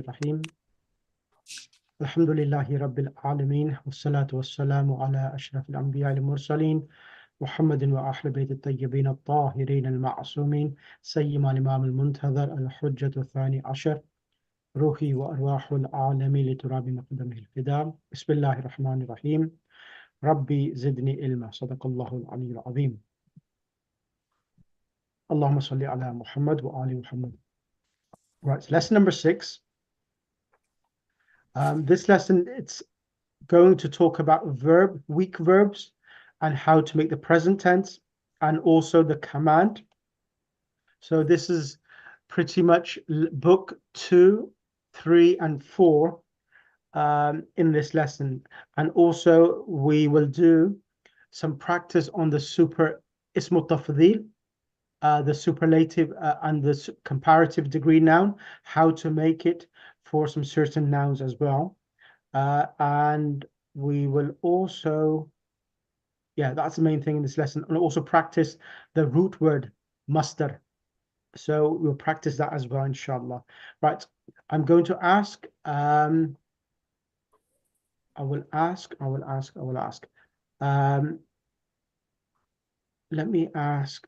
Rahim. Alhamdulillahi Rabbil Alameen. Wassalatu wassalamu ala ashraf al-anbiya al-mursaleen. Muhammadin wa ahl bayt al-tayyibin al-tahirin al-ma'asumin. Sayyima al-imam al-muntazar al-hujjat al-thani ashar. Ruhi wa arwahu al-alami li turabi maqdamihi al-fida. Bismillahir Rahmanir Rahim. Rabbi zidni ilma. Sadaqallahu al-aliyyul azim. Allahumma salli ala Muhammad wa ali Muhammad. Right, so lesson number 6. This lesson, it's going to talk about weak verbs and how to make the present tense and also the command. So this is pretty much book 2, 3, and 4 in this lesson. And also we will do some practice on the super ismu tafdhil, the superlative and the comparative degree noun, how to make it for some certain nouns as well. And we will also, that's the main thing in this lesson, and also practice the root word masdar. So we'll practice that as well, inshallah. Right, I'm going to ask, I will ask. Let me ask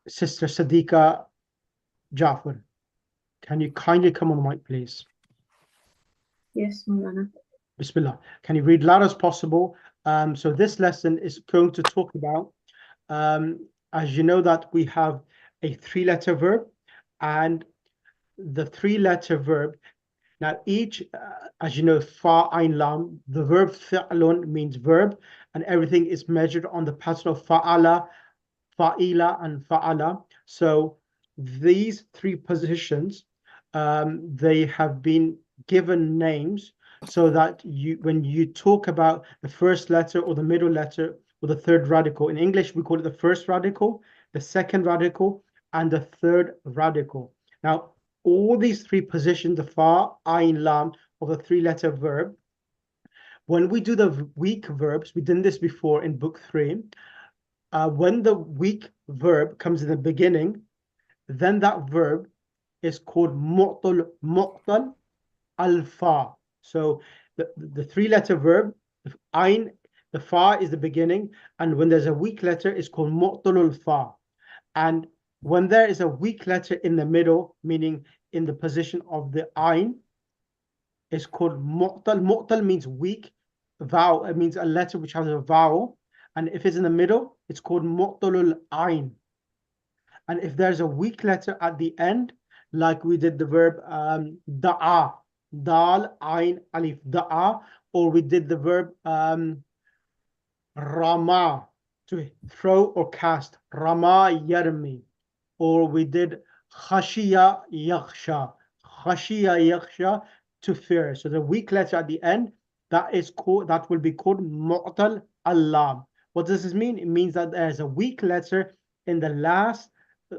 Sister Sadiqa Jafar. Can you kindly come on the mic, please? Yes, Maulana. Bismillah. Can you read loud as possible? So this lesson is going to talk about, as you know, that we have a 3-letter verb, and the 3-letter verb, now each, as you know, fa, ayn, lam, the verb fi'lun means verb, and everything is measured on the pattern of fa'ala, fa'ila, and fa'ala. So these 3 positions, they have been given names so that when you talk about the first letter or the middle letter or the third radical, in English we call it the first radical, the second radical, and the third radical. Now all these 3 positions, the fa, ayn, lam, of the 3-letter verb, when we do the weak verbs, we did this before in book 3, when the weak verb comes in the beginning, then that verb is called mu'tal al-fa. So the 3-letter verb, ayn, the fa is the beginning, and when there's a weak letter, it's called mu'tal al-fa. And when there is a weak letter in the middle, meaning in the position of the ayn, it's called mu'tal. Mu'tal means weak vowel. It means a letter which has a vowel. And if it's in the middle, it's called mu'talul ayn. And if there's a weak letter at the end, like we did the verb da'a, dal, ayn, alif, da'a, or we did the verb rama, to throw or cast, rama yarmi, or we did khashiya yakhsha, to fear. So the weak letter at the end, that will be called mu'tal al-lam. What does this mean? It means that there's a weak letter in the last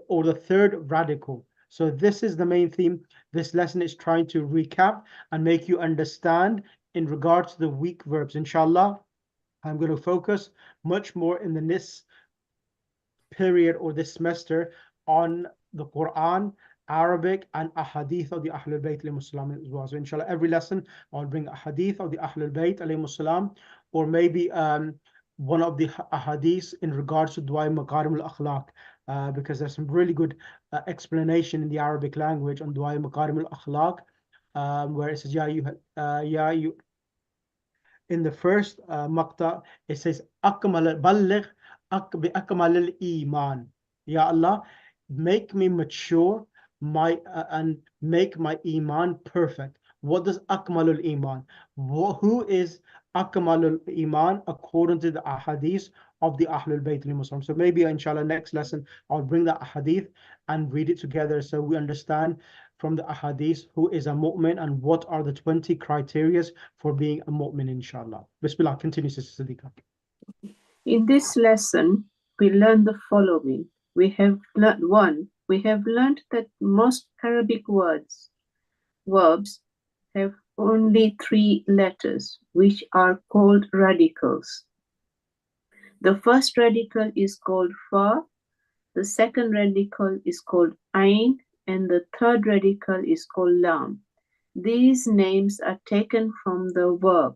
or the third radical. So this is the main theme. This lesson is trying to recap and make you understand in regards to the weak verbs. Inshallah, I'm going to focus much more in this period or this semester on the Quran, Arabic, and ahadith of the Ahlul Bayt alayhimus salam as well. So inshallah, every lesson I'll bring a hadith of the Ahlul Bayt alayhimus salam, or maybe one of the ahadith in regards to Dua Makarim al-Akhlaq, because there's some really good explanation in the Arabic language on Dua Makarim al-Akhlaq, where it says, you in the first maqta, it says, Akmal balligh bi akmal al-iman. Ya Allah, make me mature and make my iman perfect. What does akmal al-iman? Who is akmal al-iman according to the ahadith of the Ahlul Bayt al-Muslim? So maybe inshallah next lesson I'll bring the ahadith and read it together so we understand from the ahadith who is a mu'min and what are the 20 criteria for being a mu'min, inshallah. Bismillah, continue, Sister Sadiqa. In this lesson, we learn the following. We have learned that most Arabic verbs have only 3 letters, which are called radicals. The first radical is called fa, the second radical is called ayn, and the third radical is called lam. These names are taken from the verb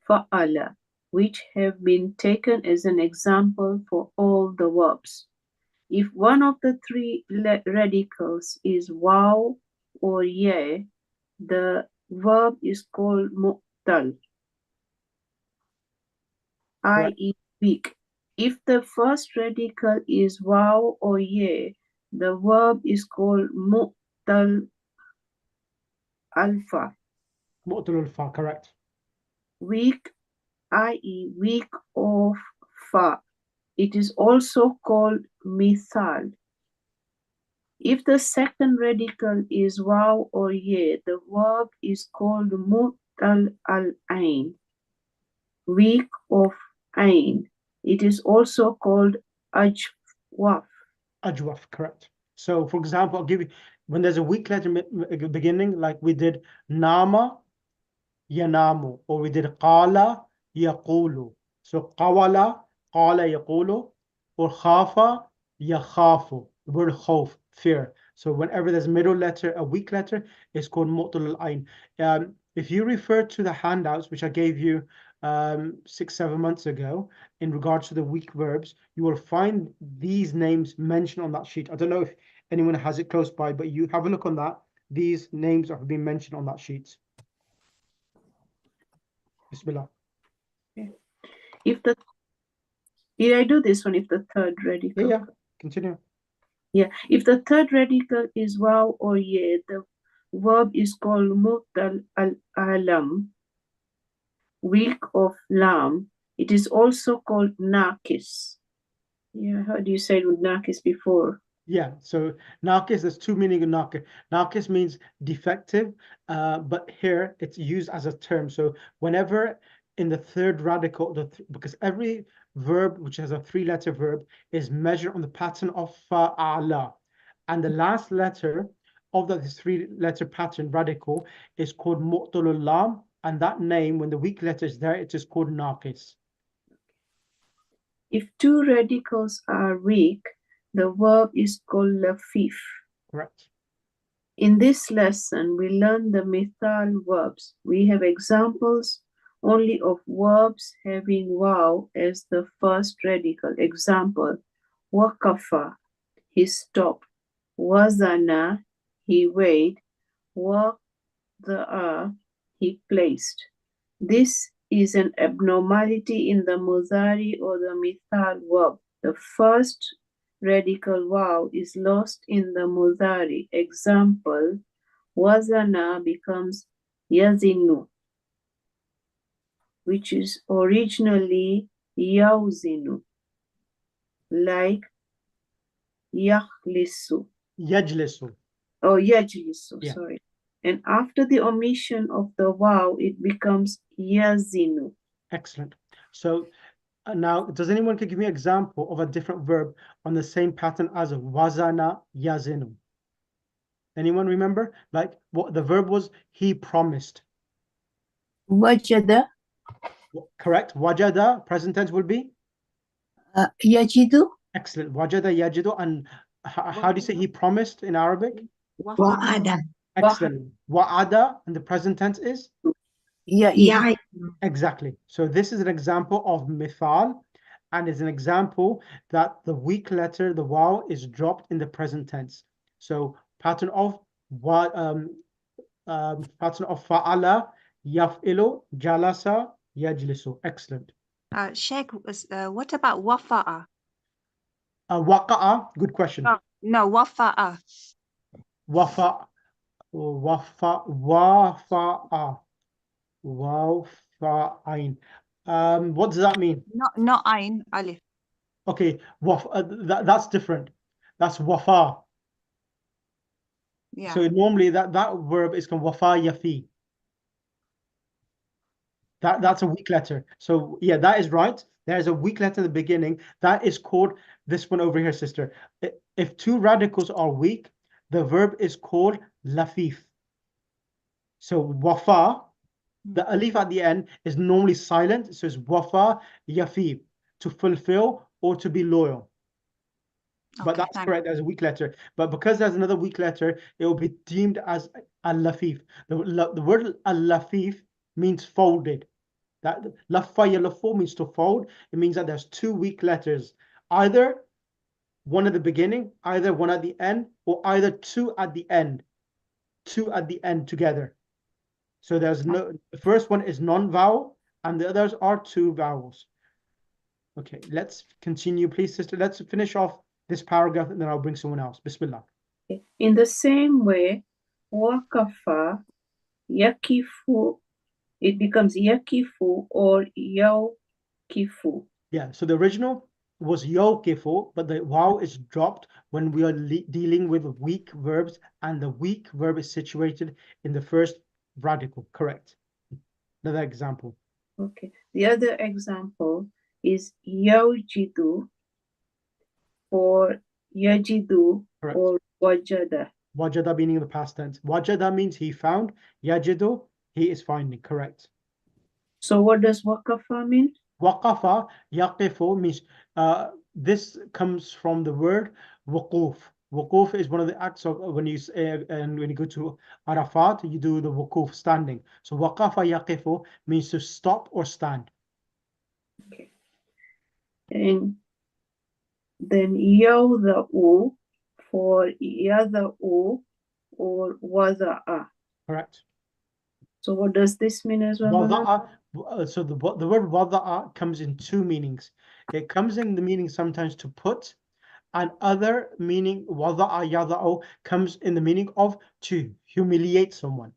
fa'ala, which have been taken as an example for all the verbs. If one of the three radicals is waw or ya, the verb is called mu'tal, i.e. weak. If the first radical is waw or ya, the verb is called mu'tal alpha, Mu'tal al-fa, correct. weak, i.e. weak of fa. It is also called mithal. If the second radical is waw or ya, the verb is called mu'tal al-ain, weak of ain. It is also called ajwaf. Ajwaf, correct. So, for example, I'll give you, when there's a weak letter beginning, like we did nama, yanamu, or we did qala, yaqulu. So, qawala, qala, yaqulu, or khafa, yakhafu. The word khawf, fear. So, whenever there's a middle letter, a weak letter, it's called mu'tal al-ain. If you refer to the handouts, which I gave you 6-7 months ago, in regards to the weak verbs, you will find these names mentioned on that sheet. I don't know if anyone has it close by, but you have a look on that. These names have been mentioned on that sheet. Bismillah. If the Did I do this one? If the third radical. Yeah, continue. Yeah. If the third radical is waw or ya, the verb is called mu'tal al-alam, weak of lam. It is also called nakis. Yeah, I heard you said with nakis before. Yeah, so naqis, there's two meanings of naqis. Naqis means defective, but here it's used as a term. So whenever in the third radical, because every verb which has a three-letter verb is measured on the pattern of fa'ala. And the last letter of that three-letter pattern radical is called mu'talul lam, and that name, when the weak letter is there, it is called naqis. If two radicals are weak, the verb is called lafif. Correct. In this lesson, we learn the mithal verbs. We have examples only of verbs having waw as the first radical. Example, waqafa, he stopped. Wazana, he weighed. Waqda'a, he placed. This is an abnormality in the mudhari or the mithal verb. The first radical waw is lost in the mudhari. Example, wazana becomes yazinu, which is originally yauzinu, like yakhlisu. Yajlisu. Oh, yajlisu, Yeah. sorry. And after the omission of the waw, it becomes yazinu. Excellent. So now, does anyone could give me an example of a different verb on the same pattern as wazana yazinu? Anyone remember? Like what the verb was? He promised. Wajada, Correct. Wajada, present tense will be? yajidu, Excellent. Wajada yajidu. And how do you say he promised in Arabic? wa'ada, Excellent. Wa'ada, and the present tense is? ya'idu. Exactly. So this is an example of mithal, and is an example that the weak letter, the waw, is dropped in the present tense. So pattern of fa'ala, yaf'ilu, jalasa, yajlisu. Excellent. Sheikh, what about wafa'a? Waqa'a, good question. No, wafa'a. Wafa'a. Wafa'ain. What does that mean? Not ain, alif. Okay, that's different. That's wafa. Yeah. So normally that verb is called wafa yafi. That's a weak letter. So yeah, that is right. There's a weak letter in the beginning. That is called this one over here, sister. If two radicals are weak, the verb is called lafif. So wafa, the alif at the end is normally silent. So it's wafa yafi, to fulfill or to be loyal. But Okay, that's thank correct. There's a weak letter. But because there's another weak letter, it will be deemed as al-lafif. The word al-lafif means folded. That laffa yalaffu means to fold. It means that there's two weak letters, either one at the beginning, either one at the end, or either two at the end. Two at the end together. So there's no, the first one is non-vowel, and the others are two vowels. Okay, let's continue, please, sister. Let's finish off this paragraph, and then I'll bring someone else. Bismillah. In the same way, wakafa, yakifu, it becomes yakifu or yaukifu. Yeah, so the original was yawkifu, but the waw is dropped when we are dealing with weak verbs, and the weak verb is situated in the first radical. Correct. Another example. Okay. The other example is yaujidu or yajidu Correct. or wajada. Wajada meaning the past tense. Wajada means he found. Yajidu, he is finding. Correct. So what does wakafa mean? Waqafa, yaqifu means, this comes from the word wuquf. Wuquf is one of the acts of when you and when you go to Arafat, you do the wuquf, standing. So waqafa yaqifu means to stop or stand. Okay. And then yawda'u for yada'u or wada'a. Correct. So what does this mean as well? Mawlana? Wada'a, so the word wada'a comes in two meanings. It comes in the meaning sometimes to put, and other meaning, wada'a yada'u, comes in the meaning of to humiliate someone.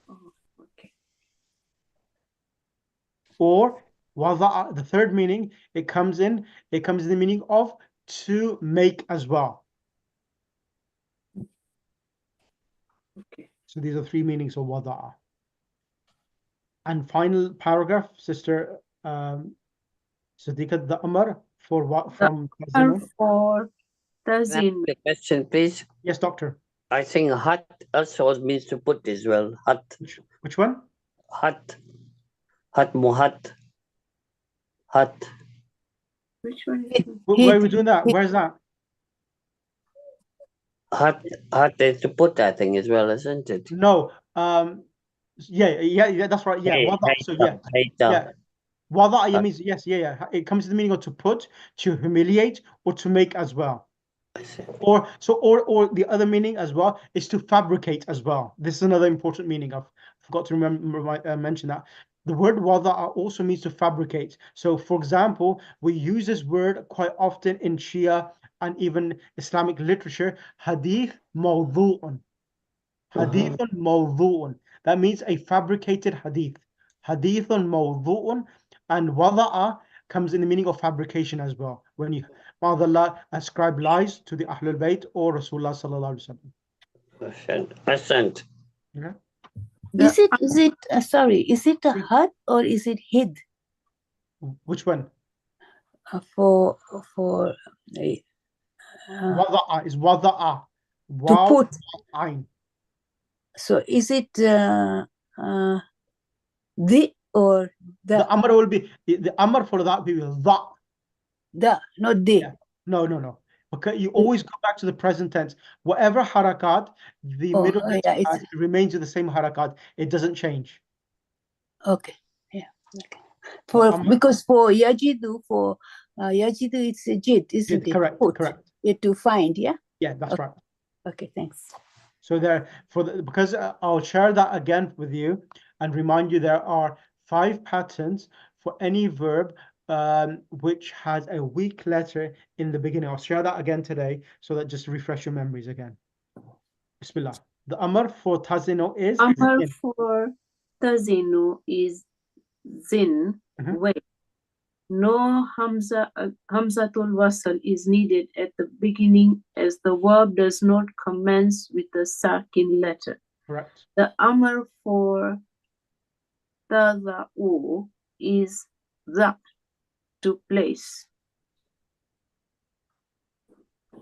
Oh, okay. Or wada'a, the third meaning, it comes in the meaning of to make as well. Okay. So these are three meanings of wada'a. And final paragraph, sister Sadiqa, the amr for what from Or Tazinu? for Can I ask tazin. a question, please? Yes, doctor. I think hut also means to put as well. Hut, Which one? hut, muhat, hut. Which one is it? Where are we doing that? Where's that? Hut is to put, I think, as well, isn't it? No. Yeah, that's right. Yeah, wada'a. So yeah. Yeah. Wada'a means yes, yeah. It comes to the meaning of to put, to humiliate, or to make as well. I see. Or the other meaning as well is to fabricate as well. This is another important meaning. I forgot to mention that. The word wada'a also means to fabricate. So, for example, we use this word quite often in Shia and even Islamic literature. Hadith mawdu'un. Hadithun mawdu'un. That means a fabricated hadith. Hadithun mawdu'un, and wada'a comes in the meaning of fabrication as well. When you, Allah, ascribe lies to the Ahlul Bayt or Rasulullah sallallahu alaihi wasallam. Ascent. Yeah. Is it is it a hut or is it hid Which one? for Wada'a is wada'a. to Waw, put? ayn. So is it the or The the amr will be the amr for that will be the. not the? Yeah. No. Okay, you always go back to the present tense. Whatever harakat, the Oh, middle oh, letter yeah, it's- has, it remains in the same harakat. It doesn't change. Okay, yeah. Okay. For Amr- because for yajidu it's a jid, isn't it? Correct, Put. correct. Yeah, to find, yeah. Yeah, that's Okay. right. Okay, thanks. So there, because I'll share that again with you and remind you there are 5 patterns for any verb which has a weak letter in the beginning. I'll share that again today so that just refresh your memories again. Bismillah. The amr for tazino is Amar zin. for tazinu is zin. Mhm. Wait. No hamzatul wasl is needed at the beginning as the verb does not commence with a sakin letter. Correct. The amr for tada'u is that, to place.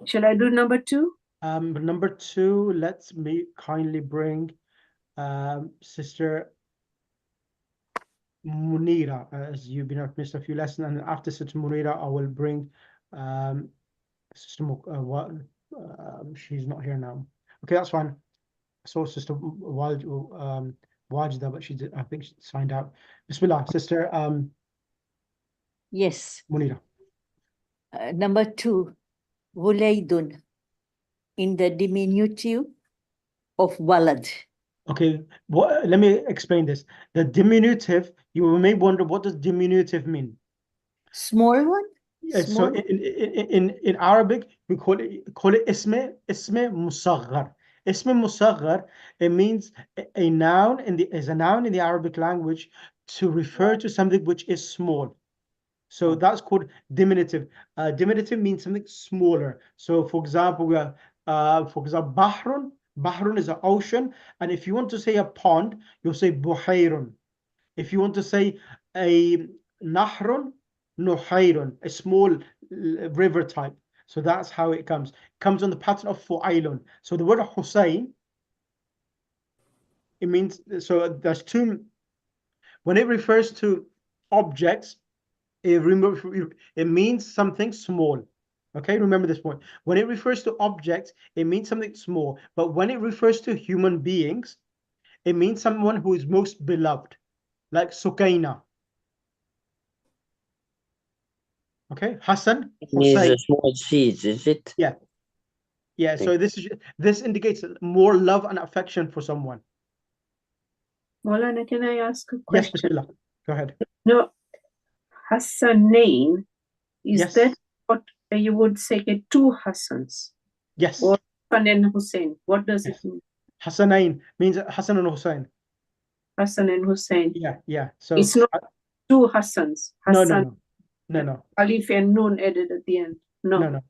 Shall I do number 2? Number 2, let's kindly bring Sister Munira, as you've been missed a few lessons, and after Sister Munira, I will bring Sister she's not here now. Okay, that's fine. I saw Sister Wajida, but I think she signed out. Bismillah, Sister Yes. Munira. Number 2, Wulaydun, in the diminutive of walad. Okay, let me explain this. The diminutive, you may wonder, what does diminutive mean? Small one? So Small? in Arabic, we call it isme musaghar. Isme musaghar, it means a noun is a noun in the Arabic language to refer to something which is small. So that's called diminutive. Diminutive means something smaller. So for example, bahrun. Bahrun is an ocean, and if you want to say a pond, you'll say buhayrun. If you want to say a nahrun, nuhayrun, a small river type. So that's how it comes. It comes on the pattern of fu'ailun. So the word Hussein, it means, so there's two, when it refers to objects, it means something small. Okay, remember this point. When it refers to objects, it means something small. But when it refers to human beings, it means someone who is most beloved, like Sukaina. Okay, Hassan, It means Hussein. a small seeds, is it? Yeah. Yeah, so this indicates more love and affection for someone. Maulana, can I ask a Yes, question? Bismillah. Go ahead. No, Hassanain, is Yes. that what you would say, two Hassans? Yes. Or Hassan and Hussein? What does Yes. it mean? Hassanain means Hassan and Hussein. Hassan and Hussein. Yeah. So It's not two Hassans. Hassan, no. Alif and Nun added at the end. No.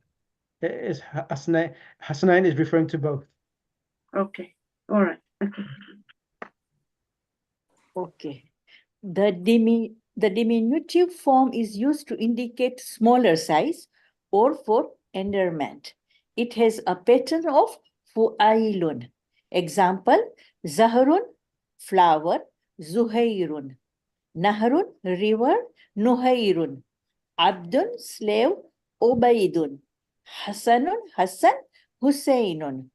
It is Hassanain. Hassanain is referring to both. Okay. All right. Okay. Okay. The diminutive form is used to indicate smaller size or for endearment. It has a pattern of fu'ailun. Example, Zahrun, flower, Zuhairun. Nahrun, river, Nuhairun. Abdun, slave, Ubaidun. Hassanun, Hassan, Husainun.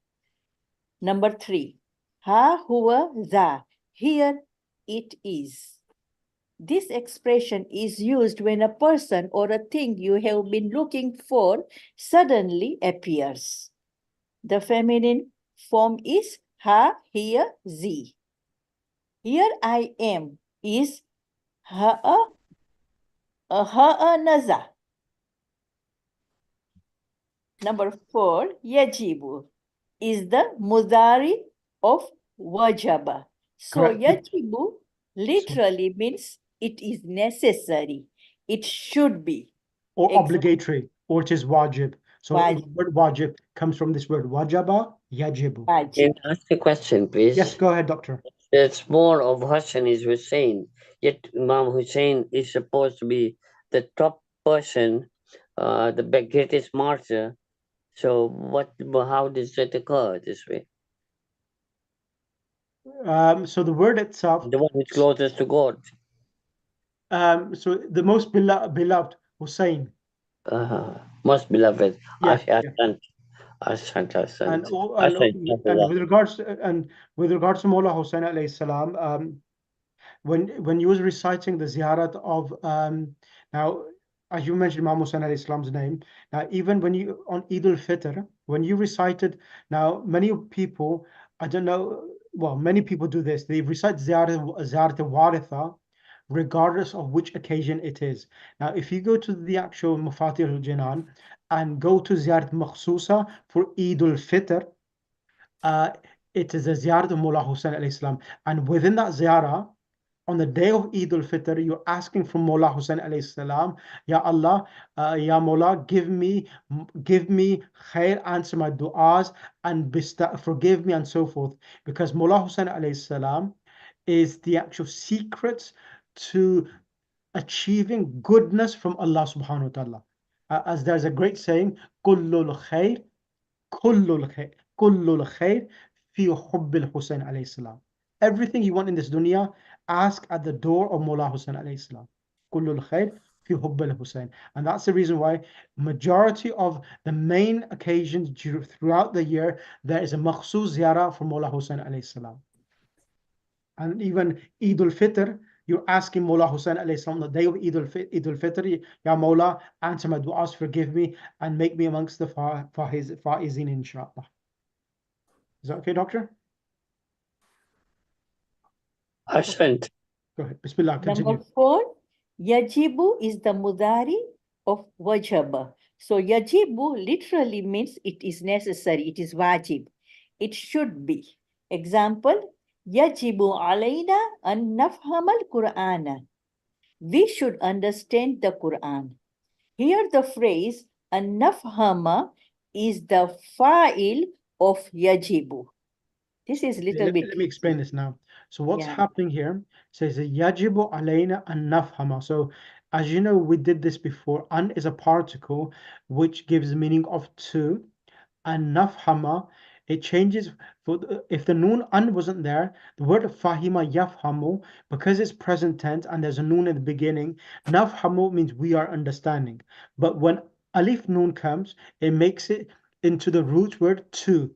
Number 3, Ha huwa za. Here it is. This expression is used when a person or a thing you have been looking for suddenly appears. The feminine form is ha, here, zi. Here I am is ha, naza. Number 4, yajibu is the mudari of wajaba. So Correct. yajibu literally means it is necessary. It should be. Or Example. obligatory, or it is wajib. So Wajib. the word wajib comes from this word wajaba, yajibu. Can Wajib. I ask a question, please? Yes, go ahead, doctor. It's more of Hassan is Hussein, yet Imam Hussein is supposed to be the top person, the greatest martyr. So how does it occur this way? So the word itself, The one who's closest to God. so the most beloved Hussein. Most beloved. Yeah, Ahsant. and with regards to Mullah Hussein alayhi salam, when you was reciting the ziyarat of now, as you mentioned Imam Hussein alayhi salam's name, now even when you on Eid al-Fitr, when you recited, now many people, I don't know, well, many people do this, they recite ziyarat al-Waritha regardless of which occasion it is. Now if you go to the actual Mafatih al-Jinan and go to ziyarat makhsusa for Eid al-Fitr, it is a ziyarat of Mullah Hussein alayhi salam, and within that ziyarah, on the day of Eid al-Fitr, you're asking from Mullah Hussein alayhi salam, Ya Allah, Ya Mullah, give me khair, answer my du'as, and forgive me, and so forth. Because Mullah Hussein alayhi salam is the actual secret to achieving goodness from Allah subhanahu wa ta'ala. As there's a great saying, Kullul khair fi hubbil Hussein alayhi salam. Everything you want in this dunya, ask at the door of Mullah Hussein alayhi salam. Kullul khair في حب الحسين. And that's the reason why majority of the main occasions throughout the year, there is a makhsus ziyarah for Mawla Hussain alayhi salam. And even Eid al-Fitr, you're asking Mawla Hussain alayhi salam, the day of Eid al-Fitr, Ya Mawla, answer my du'as, forgive me, and make me amongst the faizin, inshallah. Is that okay, doctor? Ahsant. Go ahead. Bismillah, continue. Number 4, yajibu is the mudari of wajaba. So yajibu literally means it is necessary, it is wajib. It should be. Example, yajibu alayna an nafham al-Qur'ana. We should understand the Quran. Here the phrase an nafhama is the fa'il of yajibu. This is little bit. Let me explain this now. So what's Yeah. happening here? It says yajibu alayna an nafhama. So as you know, we did this before. An is a particle which gives the meaning of to. And nafhama, it changes if the noon an wasn't there, the word fahima yafhamu, because it's present tense and there's a noon at the beginning, nafhamu means we are understanding. But when alif noon comes, it makes it into the root word to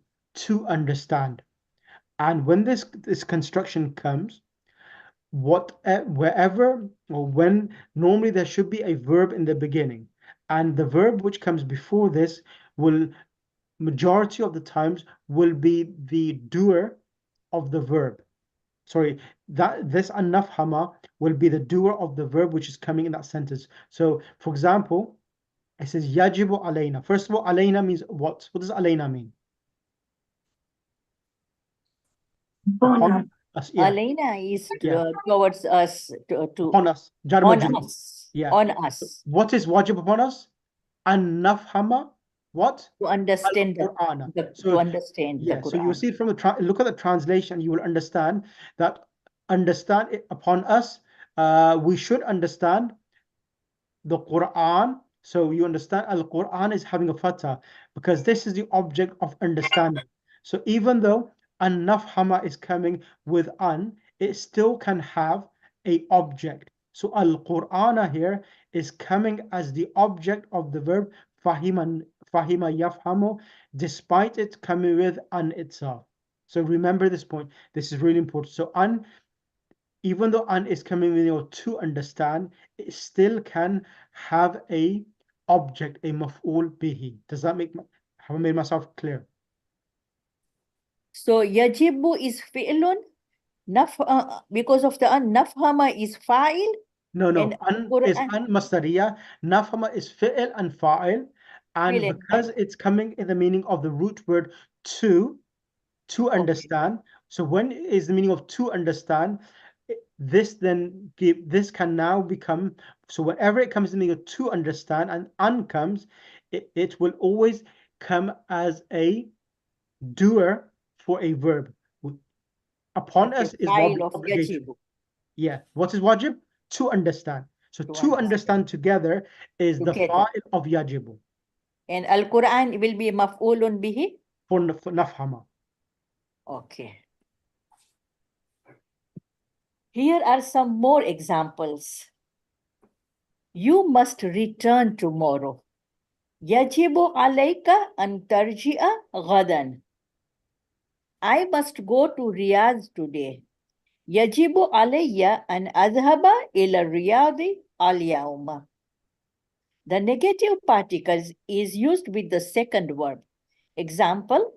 understand. And when this construction comes, wherever or when, normally there should be a verb in the beginning, and the verb which comes before this will majority of the times will be the doer of the verb. Sorry, that this an-nafhama will be the doer of the verb which is coming in that sentence. So, for example, it says yajibu alayna. First of all, alayna means what? What does alayna mean? Upon us, yeah. Alayna is Yeah. towards us, Upon us. Jar on majroor. us. Yeah. On us. What is wajib upon us? An-nafhama, what? To understand Al-Qur'ana. to understand the Yeah, so you Quran. see from the look at the translation, you will understand that understand it upon us. We should understand the Quran. So you understand Al-Quran is having a fatah because this is the object of understanding. So even though an-nafhama is coming with an, it still can have a object. So Al-Qur'ana here is coming as the object of the verb fahima yafhamu, despite it coming with an itself. So remember this point. This is really important. So an, even though an is coming with to understand, it still can have a object, a maf'ul bihi. Does that make, have I made myself clear? So yajibu is fi'lun, because of the an, nafhama is fa'il. No, And an is an masdariya, nafhama is fi'l and fa'il, and Fi'l and because it's coming in the meaning of the root word to understand. So when is the meaning of to understand? This then this can now become, so whenever it comes to the meaning of to understand and un comes, it will always come as a doer for a verb. Upon us is fa'il of obligation. yajibu. Yeah. What is wajib? To understand. So to understand together is the Together. fa'il of yajibu. And Al-Quran will be maf'ulun bihi. For nafhama. Okay. Here are some more examples. You must return tomorrow. Yajibu alayka an tarji'a ghadan. I must go to Riyadh today. Yajibu alayya an adhaba ila Riyadhi al-yawma. The negative particles is used with the second verb. Example,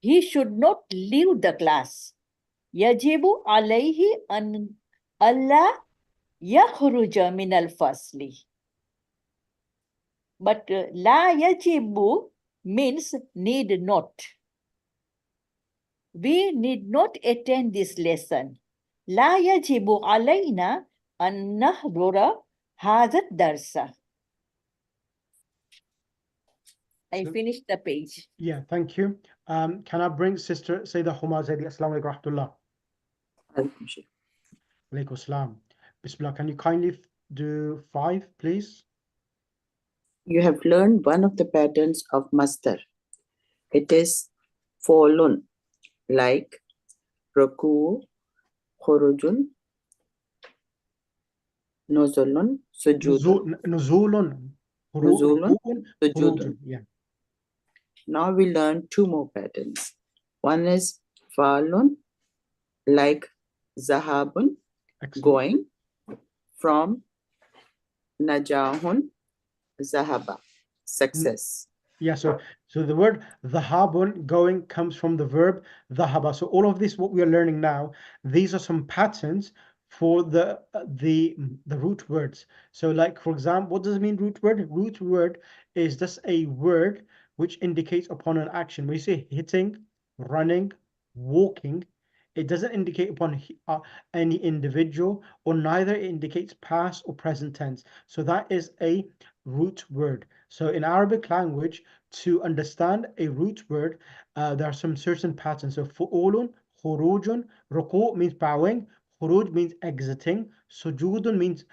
he should not leave the class. Yajibu alayhi an alla yakhruja min al-fasli. But la yajibu means need not. We need not attend this lesson. La yajibu alayna an nahdura hadha darsa. I finished the page. Yeah, thank you. Can I bring Sister Sayyidah Huma Zaidi? Assalamu alaikum rahmatullah. Alaikum salam. Bismillah. Can you kindly do 5, please? You have learned one of the patterns of masdar. It is falun, like ruku, khurujun, nuzulun, sujudun, Nuzulun. Nuzulun, Rukun, sujudun. khurujun. Yeah. Now we learn two more patterns. One is falun, like zahabun, Excellent. going, from najahun, zahaba, success. Yeah, so the word dhahabun, going, comes from the verb dhahaba. So all of this, what we are learning now, these are some patterns for the root words. So like, for example, what does it mean, root word? Root word is just a word which indicates upon an action. When you say hitting, running, walking, it doesn't indicate upon any individual, or neither it indicates past or present tense. So that is a root word. So in Arabic language, to understand a root word, there are some certain patterns. So fu'ulun, khurujun, ruku' means bowing, khuruj means exiting, sujudun means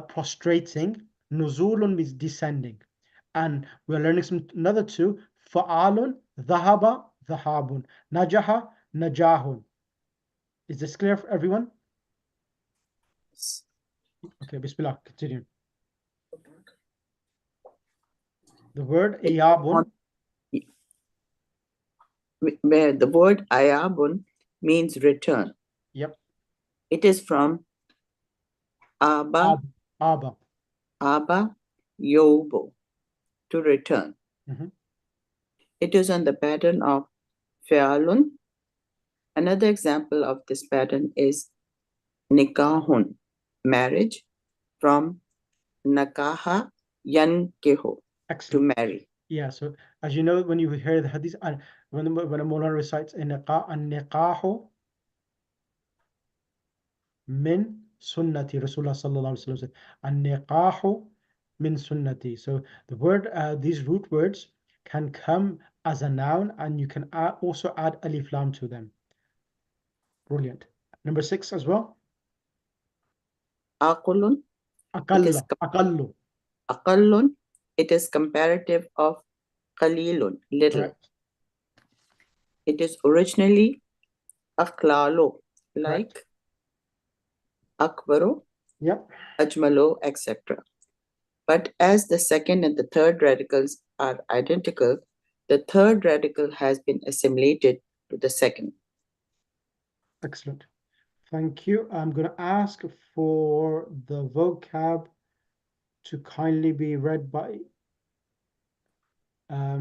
prostrating, nuzulun means descending. And we're learning another two, fa'alun, dhahaba, dhahabun, najaha, najahun. Is this clear for everyone? Okay, bismillah, continue. The word iyabun. Where the word ayabun means return. Yep. It is from aba, Aba. aba, yobo, to return. Mhm. It is on the pattern of fe'alun. Another example of this pattern is nikahun, marriage, from nakaha yankihu, to Excellent. marry. Yeah, so as you know, when you hear the hadith, and when a Mullah recites an-nikahu min sunnati, Rasulullah sallallahu alaihi wasallam, an-nikahu min sunnati. So the word, these root words can come as a noun, and you can also add alif lam to them. Brilliant. Number 6 as well. Aqlun, Aqalla, aqallu. aqallun, it is comparative of qalilun, little. Correct. It is originally aqlalo, like akbaro, Yep. ajmalo, etc. But as the second and the third radicals are identical, the third radical has been assimilated to the second. Excellent. Thank you. I'm going to ask for the vocab to kindly be read by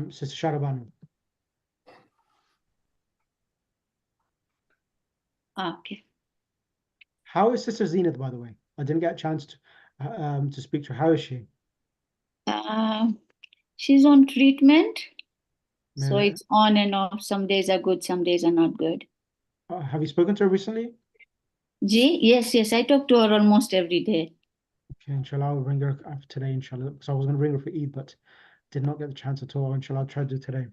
Sister Sharabanu. Okay. How is Sister Zenith, by the way? I didn't get a chance to speak to her. How is she? She's on treatment, so May- it's on and off. Some days are good, some days are not good. have you spoken to her recently? Yes, I talk to her almost every day. Okay, inshallah, I'll ring her after today, inshallah. Because I was going to ring her for Eid, but did not get the chance at all. Inshallah, I'll try to do today.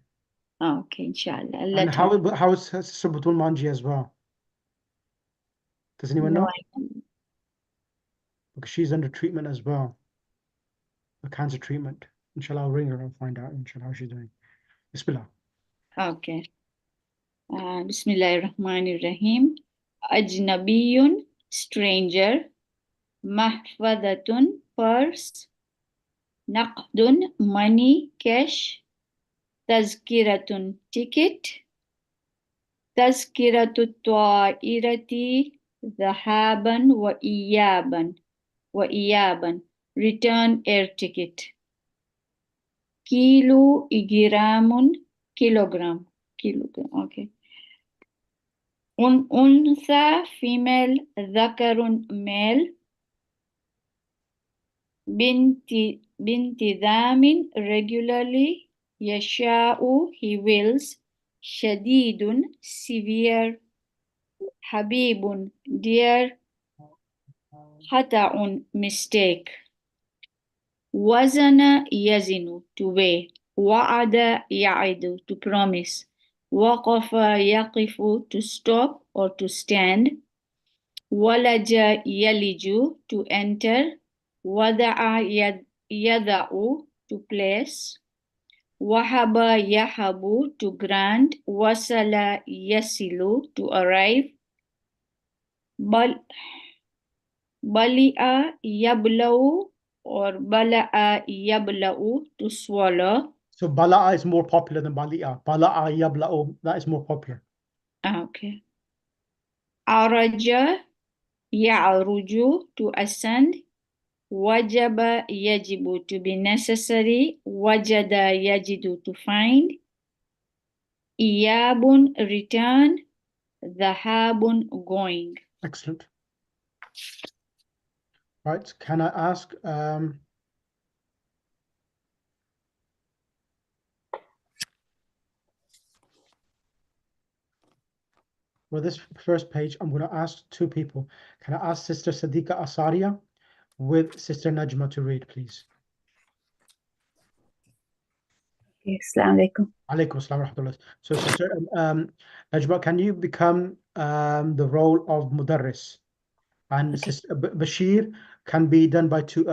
Okay, inshallah. I'll And let her. how is Sister Batul Manji as well? Does anyone No, know? I don't. Because she's under treatment as well. The cancer treatment. Inshallah, I'll ring her and find out, inshallah, how she's doing. Bismillah. Okay. Bismillahirrahmanirrahim. Ajnabiyun, stranger. Mahfadatun, purse. Naqdun, money, cash. Tazkiratun, ticket. Tazkiratu ta'irati, dhahaban wa iyaban. Return air ticket. Kilo igiramun, kilogram. Okay. Untha, female. Dhakarun, male. Bintidamin, regularly. Yasha'u, he wills. Shadidun, severe. Habibun, dear. Khata'un, mistake. Wazana yazinu, to weigh. Wa'ada ya'idu, to promise. Waqafa yaqifu, to stop or to stand. Walaja yaliju, to enter. Wada'a yada'u, to place. Wahaba yahabu, to grant. Wasala yasilu, to arrive. Bali'a yabla'u or bala'a yabla'u, to swallow. So bala'a is more popular than bali'a. Bala'a yabla'u, that is more popular. Okay. Araja ya'ruju, to ascend. Wajaba yajibu, to be necessary. Wajada yajidu, to find. Iyabun, return. Dhahabun, going. Excellent. Right, can I ask for this first page, I'm going to ask two people. Can I ask Sister Sadiqa Asaria with Sister Najma to read, please? Okay, Assalamu alaikum. Alaikum assalam wa rahmatullah. So, Sister Najma, can you become the role of Mudarris? And Okay. Sister Bashir can be done by two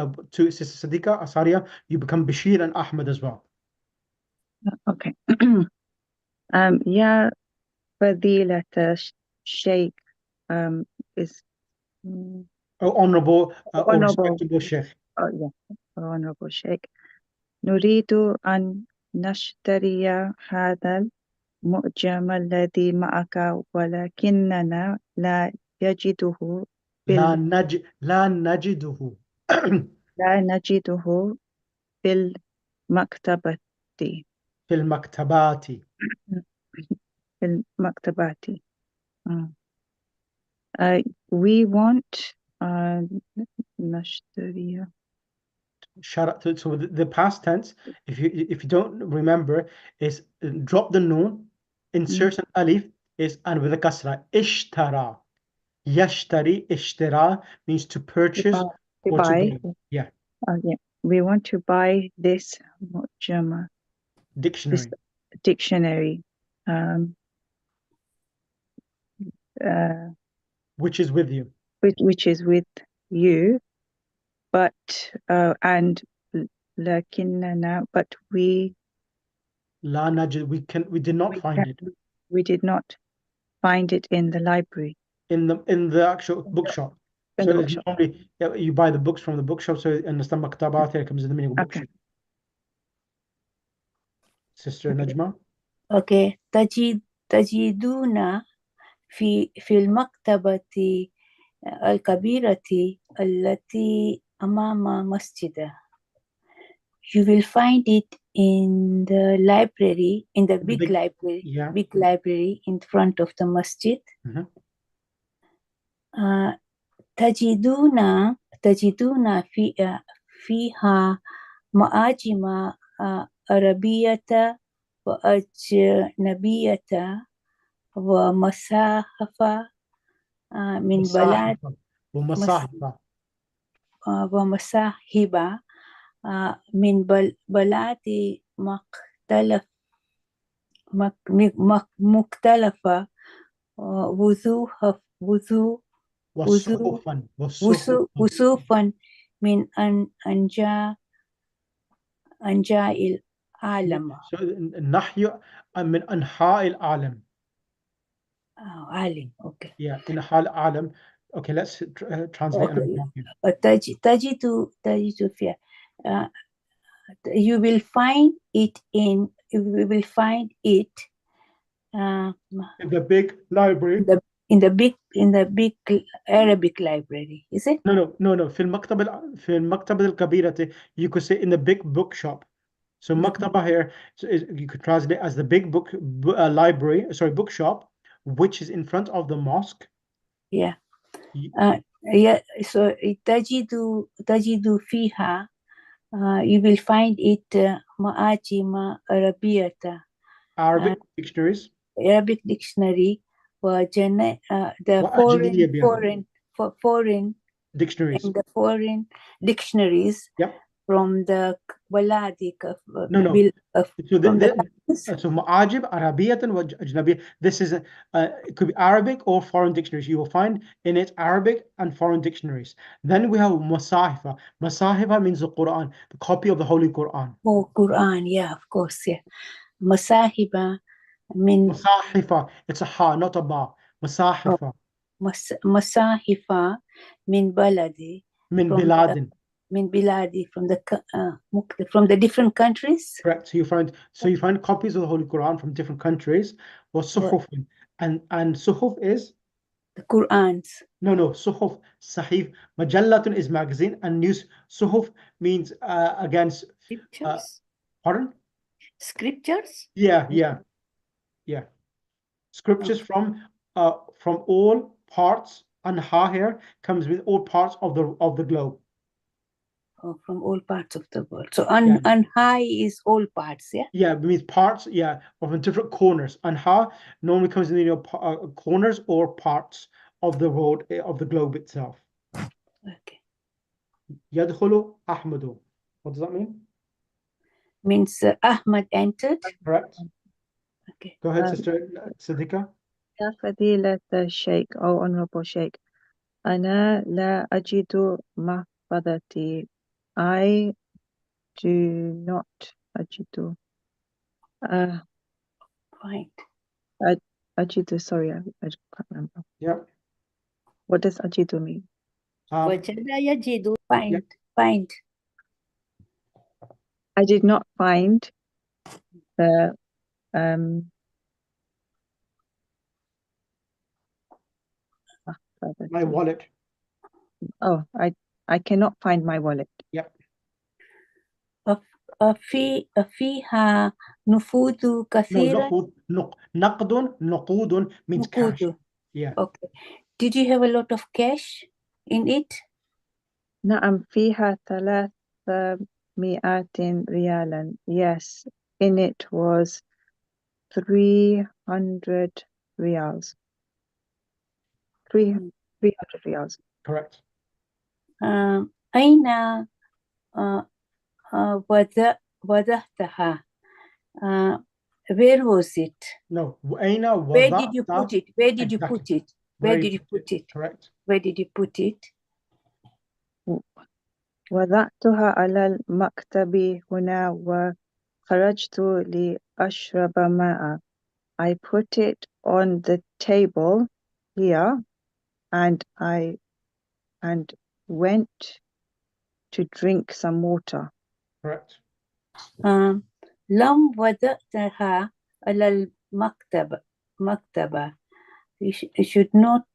Sister Sadiqa Asaria. You become Bashir and Ahmed as well. Okay. Ya Fadilata Sheikh is Oh, honorable or Honorable. respectable Sheikh. Oh, yeah, Honorable Sheikh. نريد أن نشتري هذا المعجم الذي معك ولكننا لا يجده لا نجده لا نجده في المكتبة في المكتبات. في المكتبات. We want نشتري. So the past tense, if you don't remember, is drop the noon, insert an alif, is and with a kasra. Ishtara. Yashtari, ishtara means to purchase To or buy. to buy. Yeah. Yeah. We want to buy this mu'jama, Dictionary. this dictionary. Which is with you. Which is with you, but and lakinnana, but we La najid, we did not find it we did not find it in the library, in the actual bookshop. in So the it's bookshop. normally you buy the books from the bookshop. So understand maktabat here comes in the meaning of Okay. bookshop. Sister Najma. Okay. تجدون في المكتبة الكبيرة التي أمام مسجد. You will find it in the library, in the big library, yeah. big library in front of the masjid. تجدون فيها معاجم عربية وأجنبية ومصاحف من بلاد ومصاحب من بلاد مختلفة وصوفا من أنجاء العالم. So نحي من أنحاء العالم. عالم. Okay. Yeah, أنحاء العالم. Okay, let's translate. Okay. تجد فيها. You will find it in. We will find it. In the big library. In the big Arabic library, is it? No. في المكتبة الكبيرة. You could say in the big bookshop. So maktaba here, you could translate as the big bookshop, which is in front of the mosque. Yeah. So تجد فيها. You will find it معاجم عربية. Arabic dictionaries. Arabic dictionary. The foreign dictionaries. And the foreign dictionaries. Yep. From the Baladik of so معاجم عربية وأجنبية. This is it could be Arabic or foreign dictionaries. You will find in it Arabic and foreign dictionaries. Then we have Masahifa. Masahifa means the Quran, the copy of the Holy Quran. Oh, Quran, yeah, of course, yeah. Masahiba means Masahifa. It's a ha, not a ba. Masahifa. Masahifa min baladi. Min From the- biladin. Min biladi, from the different countries. Correct. So you find copies of the Holy Quran from different countries. Or suhufin. And suhuf is The Qurans. no suhuf. Sahif. Majallatun is magazine, and news. Suhuf means against Scriptures. pardon? Scriptures. Yeah. Scriptures from all parts. Anha here comes with all parts of the globe. From all parts of the world. So Yeah. Anhai is all parts, yeah? Yeah, it means parts, of different corners. Anha normally comes in corners or parts of the world, of the globe itself. Okay. Yadkhulu Ahmadu. What does that mean? Means Ahmad entered. Correct. Okay. Go ahead, Sister Siddiqa. يا فضيلة الشيخ أو honorable Sheikh أنا لا أجد محفظتي. I do not أجد Right. أجد, sorry, I can't remember. Yeah. What does أجد mean? Wajada yajidu. Find. I did not find the My wallet. Oh, I cannot find my wallet. Yep. فيها نفوذ كثيرة. No, naqdun means cash. نقود. Yeah. Okay. Did you have a lot of cash in it? نعم فيها 300 ريالا. Yes, in it was 300 reals. 300 reals. Correct. أين وضعتها? Where was it? No. Aina Where did you put it? Where did you Exactly. put it? Where did you put it? Correct. Where did you put it? وضعتها على المكتب هنا وخرجت لأشرب ماء. I put it on the table here and went to drink some water. Correct. لم وضعتها على المكتبة. You should not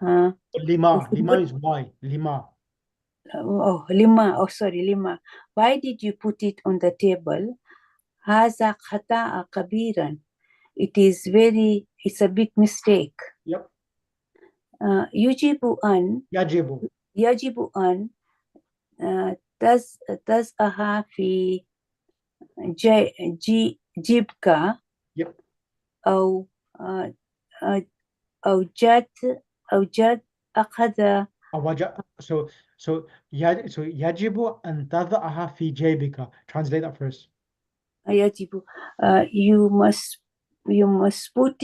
Lima is why. Lima. Lima. Why did you put it on the table? هذا خطأ كبيرا. It's a big mistake. Yep. يجب أن تضعها في جيبك. Yep. أو جد أخذ. So يجب أن تضعها في جيبك. Translate that first. يجب. You must put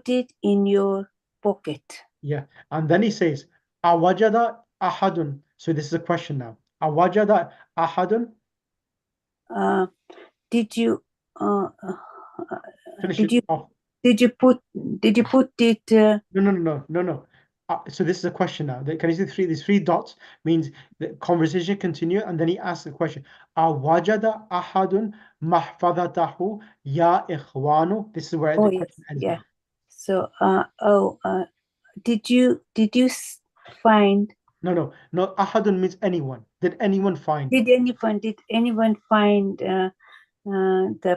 it in your pocket. Yeah. And then he says, أوجد أحد. So this is a question now. أوجد أحد. Did you Finish it off. Did you put it? No. So this is a question now. Can you see these three dots means the conversation continue, and then he asks the question. Awajada ahadun mahfadatahu ya ikhwanu. This is where the question ends. Yeah. So did you find? No. Ahadun means anyone. Did anyone find? Did anyone find the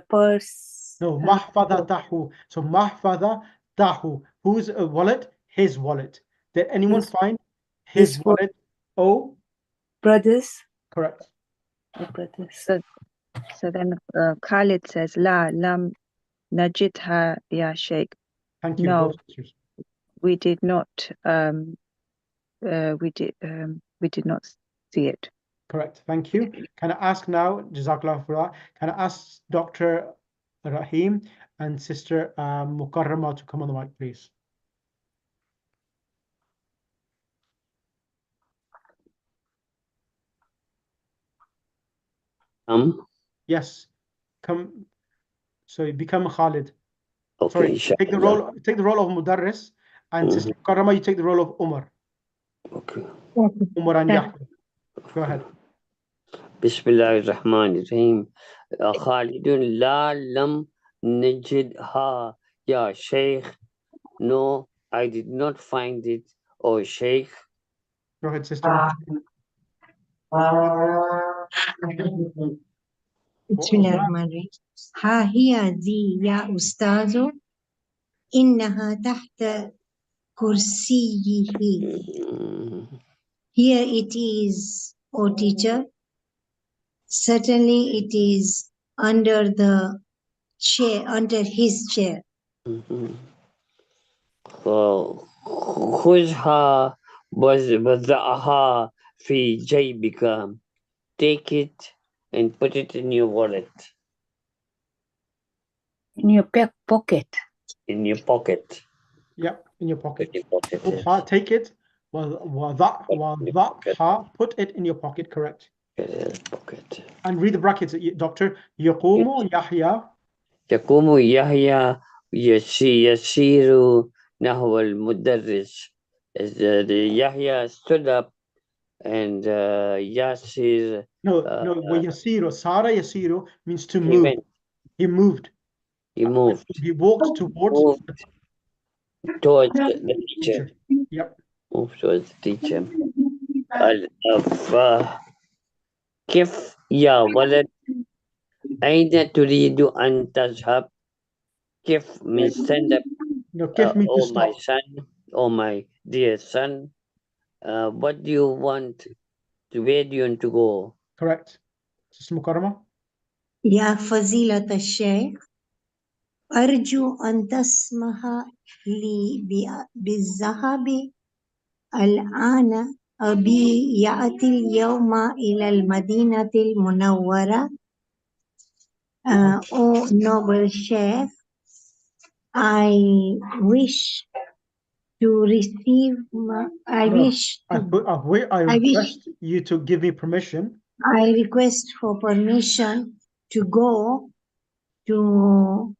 purse? No, mahfadatahu. So mahfadatahu. Whose wallet? His wallet. Did anyone find his wallet? Oh, brothers. Correct. Oh, brothers. So then Khalid says, La lam najidha ya Sheikh. Thank you. No, both sisters. we did not. We did not see it. Correct. Thank you. Can I ask now, Jazakallah for that, can I ask Dr. Rahim and Sister Mukarrama to come on the mic, please? Yes. Come. So you become Khalid. Okay, Sorry, take the inshallah. role of Mudarris, and Sister Karama, you take the role of Umar. Okay. Umar and Yeah. Yahya. Go ahead. Bismillahirrahmanirrahim. Khalidun la lam najidha ya Sheikh. No, I did not find it, oh Sheikh. Go ahead, Sister. Bismillahirrahmanirrahim. ها هي ذي يا أستاذ إنها تحت كرسيه. Here it is, O teacher. Certainly it is under the chair, under his chair. خذها وضعها في جيبك. Take it and put it in your wallet, In your back pocket. in your pocket. Yep, in your pocket. In your pocket, yes. Khudha, take it. وضعها, put it in your pocket, correct. Yes, pocket. And read the brackets, Doctor. يقوم يحيى. يقوم يحيى يسير نحو المدرس. The Yahya stood up and Yasir. No, ويسير. Sara يسير means to He move. went. He moved. He moved. He walked towards Towards the teacher. Yep. Moved towards the teacher. كيف يا ولد أين تريد أن تذهب؟ كيف means stand up. No, give me to Oh my stop. son, oh my dear son, what do you want? Where do you want to go? Correct. Sister Mukarrama. يا فضيلة الشيخ أرجو أن تسمح لي بالذهاب الآن. أبي يأتي اليوم إلى المدينة المنورة. Oh noble Sheikh, I wish to receive. I request you to give me permission. I request for permission to go to.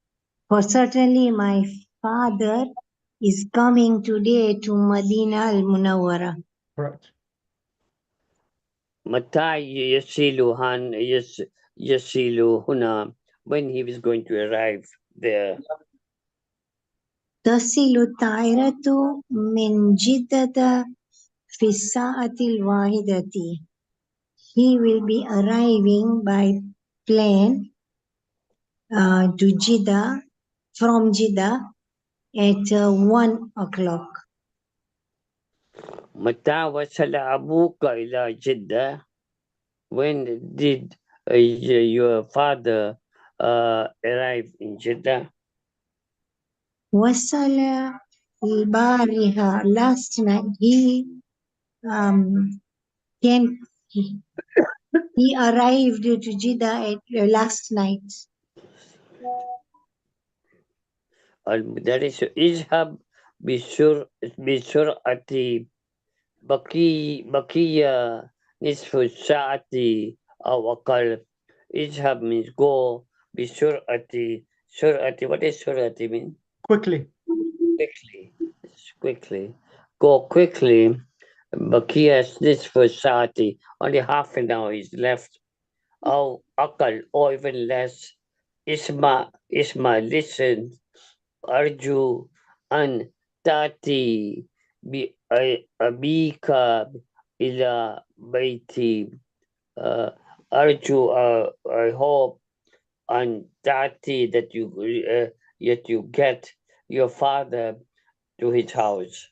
For certainly, my father is coming today to Medina al Munawwara. Correct. متى يصل هنا, when he was going to arrive there. تصل الطائرة من جدة في الساعة الواحدة. He will be arriving by plane to Jeddah, from Jeddah at 1 o'clock. متى وصل أبوك إلى جدة? When did your father arrive in Jeddah? وصل البارحة, last night. He arrived to Jeddah last night. المدرس اذهب بسرعة بقي نصف الساعة أو أقل. اذهب means go بسرعة. سرعة, what does سرعة mean? Quickly. Quickly. Go quickly. بقي نصف الساعة, only half an hour is left. أو أقل, or even less. اسمع, listen. أرجو أن تأتي بأبيك إلى بيتي. أرجو, I hope, أن تأتي, that you get your father to his house.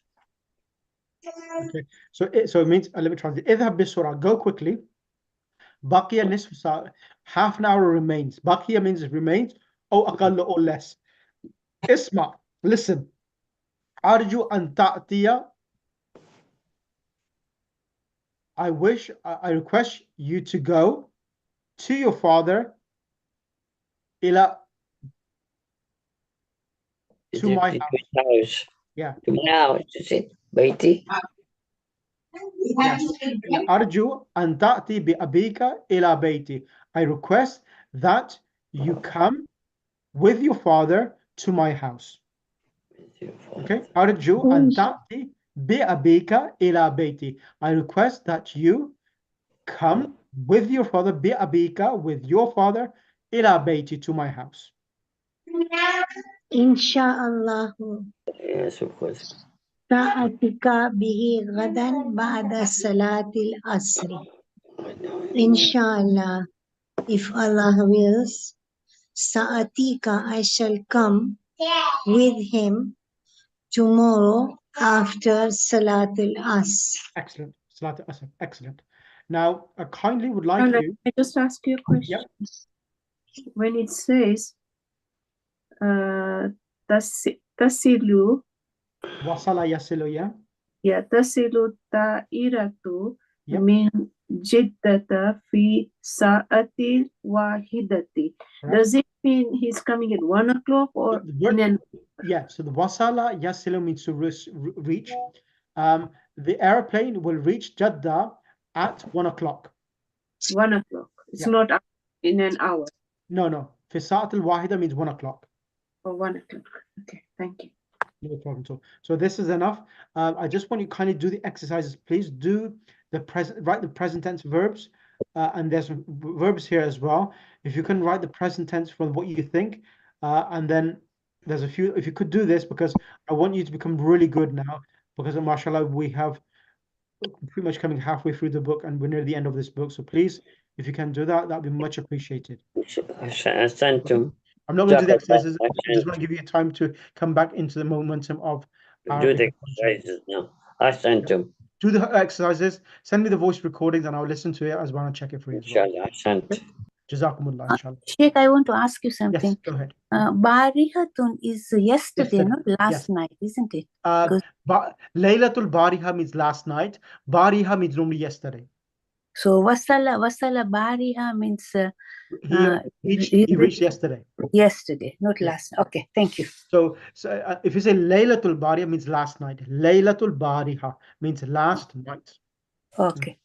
Okay, so it means, let me translate. اذهب بسرعة, go quickly. بقي نصف ساعة, half an hour remains. بقي means it remains, أو أقل or less. اسمع, listen. أرجو أن تأتي. I request you to go to your father إلى, to my house. Yeah. To my house, is it? بيتي. Yes. أرجو أن تأتي بأبيك إلى بيتي. I request that you come with your father to my house. with your father. Okay, أرجو أن تأتي بأبيك إلى بيتي. I request that you come with your father, بأبيك, with your father, إلى بيتي, to my house. Inshallah. Yes, of course. سأتيك به غدا بعد صلاة العصر. Inshallah, if Allah wills, Sa'atika, I shall come with him tomorrow after Salatul Asr. Excellent. Salat al-Asr. Excellent. Now, I kindly would No, like no, you. I just ask you a question. When it says, tasilu, Wasala yasilu, yeah. tasilu ta'iratu Yep. min jiddata fi sa'atil wahidati. Right. Does it mean he's coming at 1 o'clock or The word- in an Yeah, so the wasala yasilu means to reach. The airplane will reach Jeddah at 1 o'clock. 1 o'clock? It's Yeah. not in an hour No. Fi sa'at al-wahida means 1 o'clock. or 1 o'clock. Okay, thank you. No problem at all. So this is enough. I just want you to kindly do the exercises. Please do the present, write the present tense verbs, and there's some verbs here as well. If you can write the present tense from what you think, and then there's a few. If you could do this, because I want you to become really good now, because mashallah we have pretty much coming halfway through the book, and we're near the end of this book. So please, if you can do that, that'd be much appreciated. Santum. I'm not going to do the exercises. I Jazakallah just want to give you time to come back into the momentum of Do Arabic. the exercises now. Ahsantum. Do the exercises, send me the voice recordings, and I'll listen to it as well and check it for you as well. Inshallah. Ahsant. Jazakumullah, inshallah. Sheikh, I want to ask you Yes, something. go ahead. Barihatun is yesterday, Yesterday, not last yes. night, isn't it? Laylatul Bariha means last night. Bariha means normally yesterday. So wasala bariha means He reached yesterday. yesterday, not Yeah. last. Okay, thank you. So if you say Laylatul Bariha means last night. Laylatul Bariha means last night. Okay.